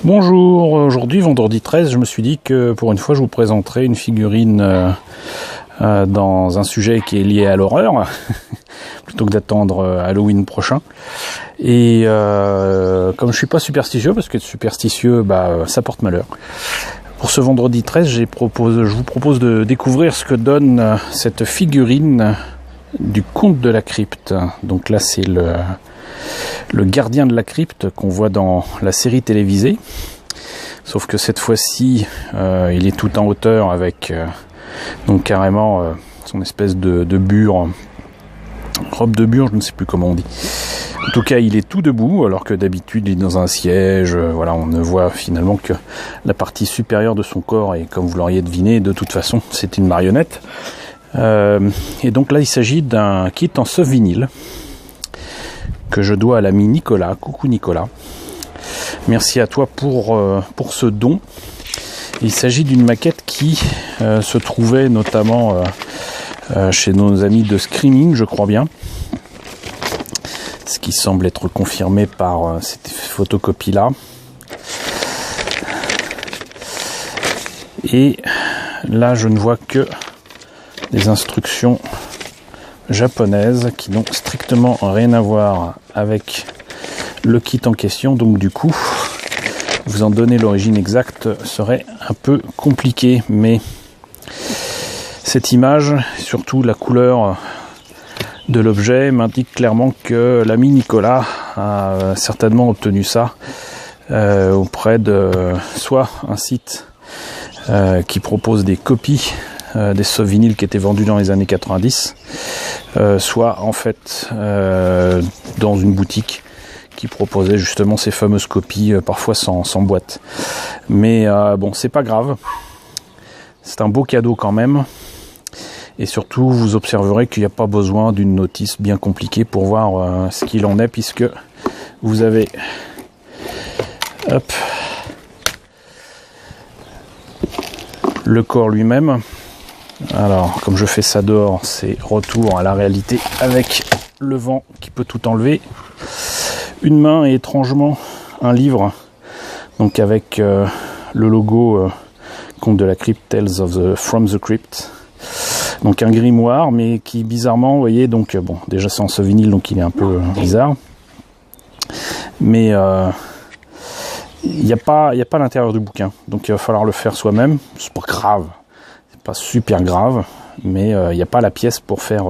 Bonjour, aujourd'hui vendredi 13, je me suis dit que pour une fois je vous présenterai une figurine dans un sujet qui est lié à l'horreur, plutôt que d'attendre Halloween prochain. Et comme je suis pas superstitieux, parce que être superstitieux, ça porte malheur. Pour ce vendredi 13, je vous propose de découvrir ce que donne cette figurine du conte de la crypte. Donc là c'est le gardien de la crypte qu'on voit dans la série télévisée, sauf que cette fois-ci il est tout en hauteur avec donc carrément son espèce de bure, robe de bure, je ne sais plus comment on dit. En tout cas il est tout debout alors que d'habitude il est dans un siège, voilà, on ne voit finalement que la partie supérieure de son corps, et comme vous l'auriez deviné, de toute façon c'est une marionnette. Et donc là il s'agit d'un kit en vinyle que je dois à l'ami Nicolas. Coucou Nicolas, merci à toi pour ce don. Il s'agit d'une maquette qui se trouvait notamment chez nos amis de Screaming, je crois bien, ce qui semble être confirmé par cette photocopie là. Et là je ne vois que des instructions japonaises qui n'ont strictement rien à voir avec le kit en question, donc du coup vous en donner l'origine exacte serait un peu compliqué, mais cette image, surtout la couleur de l'objet, m'indique clairement que l'ami Nicolas a certainement obtenu ça auprès de soit un site qui propose des copies des souvenirs qui étaient vendus dans les années 90, soit en fait dans une boutique qui proposait justement ces fameuses copies, parfois sans boîte. Mais bon, c'est pas grave, c'est un beau cadeau quand même, et surtout vous observerez qu'il n'y a pas besoin d'une notice bien compliquée pour voir ce qu'il en est, puisque vous avez le corps lui-même. Alors, comme je fais ça dehors, c'est retour à la réalité avec le vent qui peut tout enlever. Une main et étrangement un livre, donc avec le logo Conte de la Crypte, Tales from the Crypt. Donc un grimoire, mais qui bizarrement, vous voyez, donc bon, déjà c'est en ce vinyle, donc il est un peu bizarre. Mais il n'y a pas l'intérieur du bouquin, donc il va falloir le faire soi-même. C'est pas grave. Pas super grave, mais il n'y a pas la pièce pour faire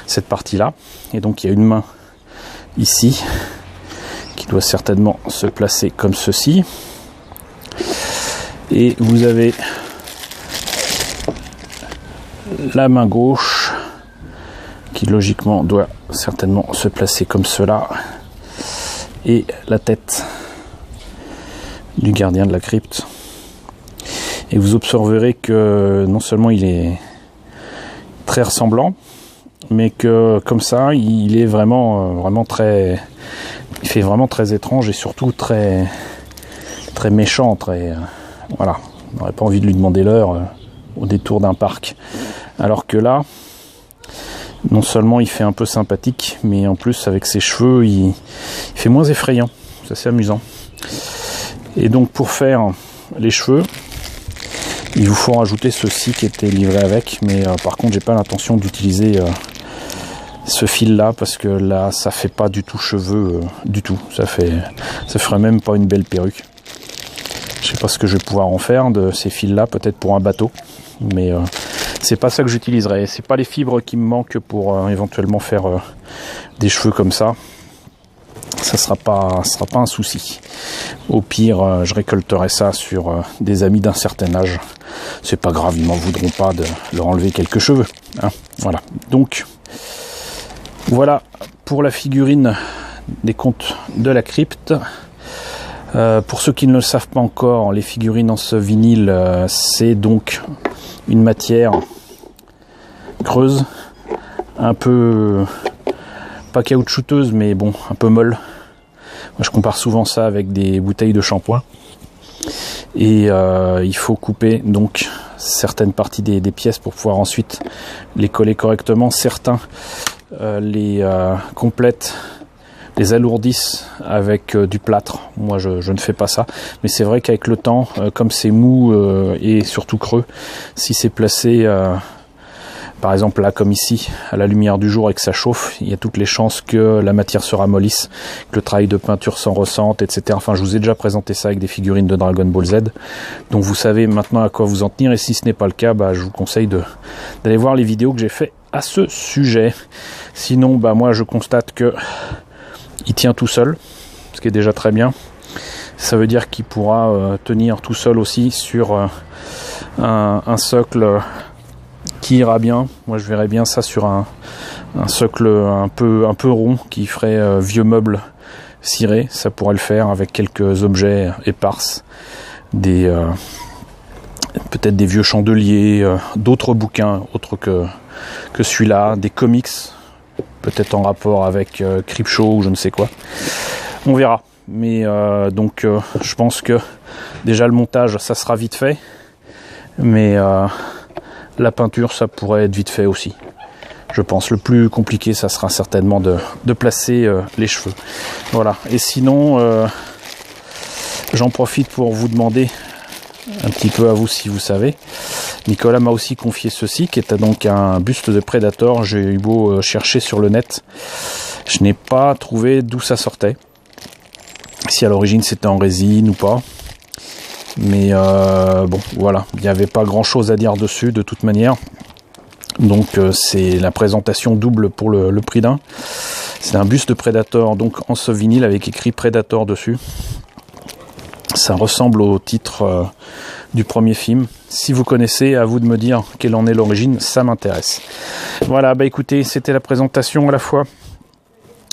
cette partie là, et donc il y a une main ici qui doit certainement se placer comme ceci, et vous avez la main gauche qui logiquement doit certainement se placer comme cela, et la tête du gardien de la crypte. Et vous observerez que non seulement il est très ressemblant, mais que comme ça, il est vraiment très, il fait vraiment très étrange, et surtout très méchant, voilà. On n'aurait pas envie de lui demander l'heure au détour d'un parc. Alors que là, non seulement il fait un peu sympathique, mais en plus avec ses cheveux, il fait moins effrayant. C'est assez amusant. Et donc pour faire les cheveux, il vous faut rajouter ceci qui était livré avec, mais par contre j'ai pas l'intention d'utiliser ce fil là, parce que là ça fait pas du tout cheveux du tout, ça ferait même pas une belle perruque. Je sais pas ce que je vais pouvoir en faire de ces fils là, peut-être pour un bateau, mais c'est pas ça que j'utiliserai. C'est pas les fibres qui me manquent pour éventuellement faire des cheveux comme ça. Ça sera pas un souci. Au pire, je récolterai ça sur des amis d'un certain âge. C'est pas grave, ils m'en voudront pas de leur enlever quelques cheveux, hein. Voilà. Donc voilà pour la figurine des contes de la crypte. Pour ceux qui ne le savent pas encore, les figurines en ce vinyle, c'est donc une matière creuse, un peu pas caoutchouteuse, mais bon, un peu molle. Moi je compare souvent ça avec des bouteilles de shampoing, et il faut couper donc certaines parties des pièces pour pouvoir ensuite les coller correctement. Certains les complètent les alourdissent avec du plâtre. Moi je ne fais pas ça, mais c'est vrai qu'avec le temps, comme c'est mou et surtout creux, si c'est placé par exemple là comme ici à la lumière du jour et que ça chauffe, il y a toutes les chances que la matière se ramollisse, que le travail de peinture s'en ressente, etc. Enfin, je vous ai déjà présenté ça avec des figurines de Dragon Ball Z, donc vous savez maintenant à quoi vous en tenir, et si ce n'est pas le cas, je vous conseille d'aller voir les vidéos que j'ai fait à ce sujet. Sinon moi je constate que il tient tout seul, ce qui est déjà très bien. Ça veut dire qu'il pourra tenir tout seul aussi sur un socle qui ira bien. Moi je verrais bien ça sur un socle un peu rond qui ferait vieux meuble ciré. Ça pourrait le faire avec quelques objets éparses, peut-être des vieux chandeliers, d'autres bouquins autres que celui-là, des comics peut-être en rapport avec Creepshow ou je ne sais quoi, on verra. Mais donc je pense que déjà le montage ça sera vite fait, mais la peinture ça pourrait être vite fait aussi. Je pense le plus compliqué ça sera certainement de placer les cheveux. Voilà, et sinon j'en profite pour vous demander un petit peu à vous si vous savez. Nicolas m'a aussi confié ceci qui était donc un buste de Predator. J'ai eu beau chercher sur le net, je n'ai pas trouvé d'où ça sortait, si à l'origine c'était en résine ou pas. Mais bon voilà, il n'y avait pas grand chose à dire dessus de toute manière. Donc c'est la présentation double pour le prix d'un. C'est un buste de Predator donc en soft vinyle avec écrit Predator dessus. Ça ressemble au titre du premier film. Si vous connaissez, à vous de me dire quelle en est l'origine, ça m'intéresse. Voilà, écoutez, c'était la présentation à la fois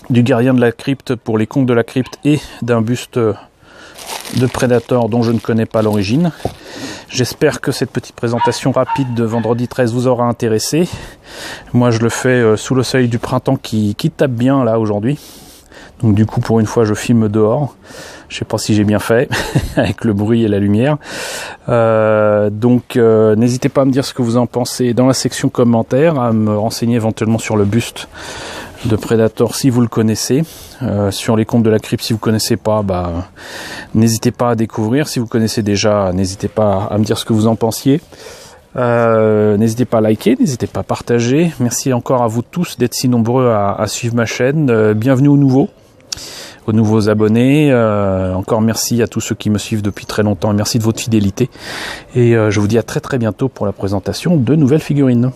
du gardien de la crypte pour les contes de la crypte et d'un buste de Predator dont je ne connais pas l'origine. J'espère que cette petite présentation rapide de vendredi 13 vous aura intéressé. Moi je le fais sous le soleil du printemps qui tape bien là aujourd'hui. Donc du coup pour une fois je filme dehors. Je sais pas si j'ai bien fait avec le bruit et la lumière. Donc n'hésitez pas à me dire ce que vous en pensez dans la section commentaires, à me renseigner éventuellement sur le buste de Predator si vous le connaissez, sur les contes de la crypte si vous connaissez pas, n'hésitez pas à découvrir. Si vous connaissez déjà, n'hésitez pas à me dire ce que vous en pensiez. N'hésitez pas à liker, n'hésitez pas à partager. Merci encore à vous tous d'être si nombreux à suivre ma chaîne. Bienvenue aux nouveaux abonnés. Encore merci à tous ceux qui me suivent depuis très longtemps et merci de votre fidélité. Et je vous dis à très bientôt pour la présentation de nouvelles figurines.